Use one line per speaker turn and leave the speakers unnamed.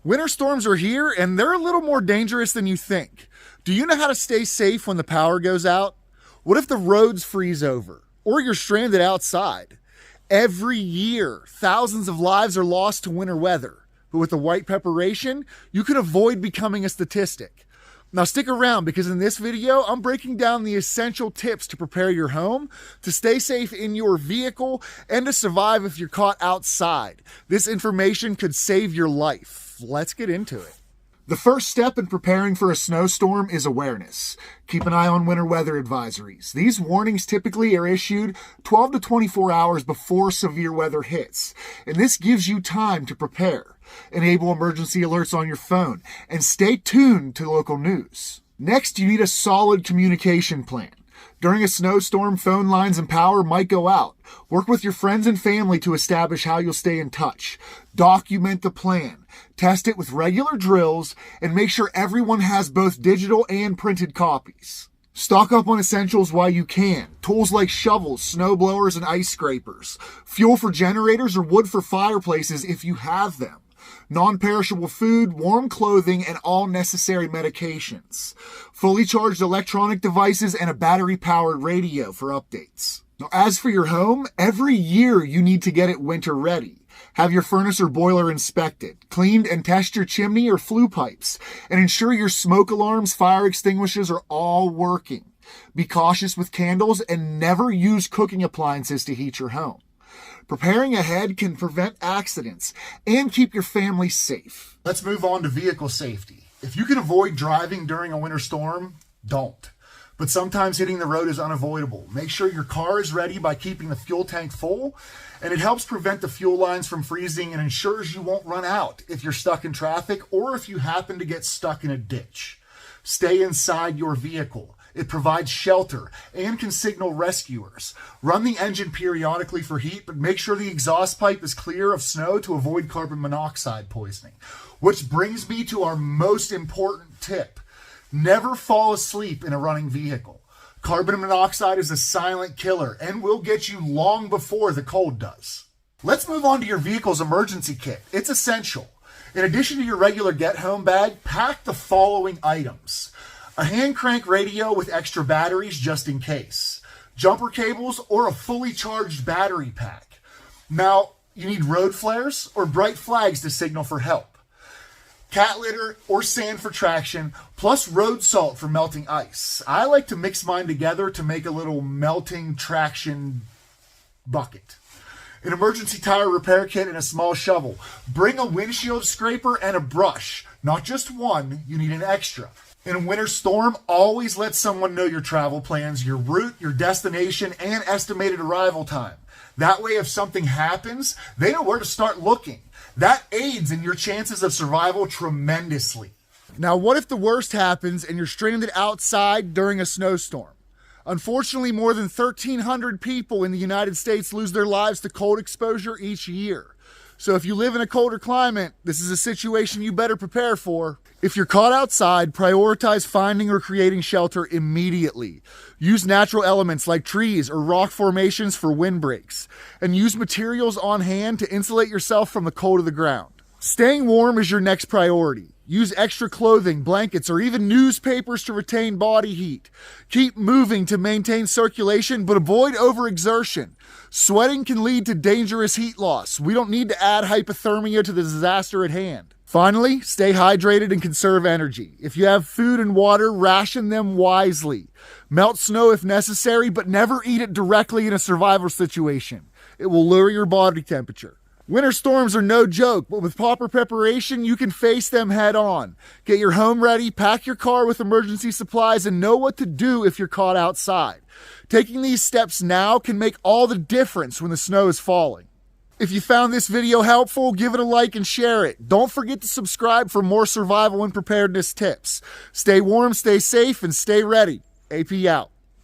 Winter storms are here, and they're a little more dangerous than you think. Do you know how to stay safe when the power goes out? What if the roads freeze over, or you're stranded outside? Every year, thousands of lives are lost to winter weather. But with the white preparation, you can avoid becoming a statistic. Now stick around, because in this video, I'm breaking down the essential tips to prepare your home, to stay safe in your vehicle, and to survive if you're caught outside. This information could save your life. Let's get into it. The first step in preparing for a snowstorm is awareness. Keep an eye on winter weather advisories. These warnings typically are issued 12 to 24 hours before severe weather hits, and this gives you time to prepare. Enable emergency alerts on your phone, and stay tuned to local news. Next, you need a solid communication plan. During a snowstorm, phone lines and power might go out. Work with your friends and family to establish how you'll stay in touch. Document the plan. Test it with regular drills, and make sure everyone has both digital and printed copies. Stock up on essentials while you can. Tools like shovels, snow blowers, and ice scrapers. Fuel for generators or wood for fireplaces if you have them. Non-perishable food, warm clothing, and all necessary medications. Fully charged electronic devices and a battery-powered radio for updates. Now, as for your home, every year you need to get it winter ready. Have your furnace or boiler inspected, cleaned, and test your chimney or flue pipes, and ensure your smoke alarms, fire extinguishers are all working. Be cautious with candles and never use cooking appliances to heat your home. Preparing ahead can prevent accidents and keep your family safe. Let's move on to vehicle safety. If you can avoid driving during a winter storm, don't. But sometimes hitting the road is unavoidable. Make sure your car is ready by keeping the fuel tank full, and it helps prevent the fuel lines from freezing and ensures you won't run out if you're stuck in traffic or if you happen to get stuck in a ditch. Stay inside your vehicle. It provides shelter and can signal rescuers. Run the engine periodically for heat, but make sure the exhaust pipe is clear of snow to avoid carbon monoxide poisoning. Which brings me to our most important tip. Never fall asleep in a running vehicle. Carbon monoxide is a silent killer and will get you long before the cold does. Let's move on to your vehicle's emergency kit. It's essential. In addition to your regular get-home bag, pack the following items. A hand crank radio with extra batteries just in case. Jumper cables or a fully charged battery pack. Now, you need road flares or bright flags to signal for help. Cat litter or sand for traction, plus road salt for melting ice. I like to mix mine together to make a little melting traction bucket. An emergency tire repair kit and a small shovel. Bring a windshield scraper and a brush. Not just one, you need an extra. In a winter storm, always let someone know your travel plans, your route, your destination, and estimated arrival time. That way, if something happens, they know where to start looking. That aids in your chances of survival tremendously. Now, what if the worst happens and you're stranded outside during a snowstorm? Unfortunately, more than 1,300 people in the United States lose their lives to cold exposure each year. So if you live in a colder climate, this is a situation you better prepare for. If you're caught outside, prioritize finding or creating shelter immediately. Use natural elements like trees or rock formations for windbreaks, and use materials on hand to insulate yourself from the cold of the ground. Staying warm is your next priority. Use extra clothing, blankets, or even newspapers to retain body heat. Keep moving to maintain circulation, but avoid overexertion. Sweating can lead to dangerous heat loss. We don't need to add hypothermia to the disaster at hand. Finally, stay hydrated and conserve energy. If you have food and water, ration them wisely. Melt snow if necessary, but never eat it directly in a survival situation. It will lower your body temperature. Winter storms are no joke, but with proper preparation, you can face them head on. Get your home ready, pack your car with emergency supplies, and know what to do if you're caught outside. Taking these steps now can make all the difference when the snow is falling. If you found this video helpful, give it a like and share it. Don't forget to subscribe for more survival and preparedness tips. Stay warm, stay safe, and stay ready. AP out.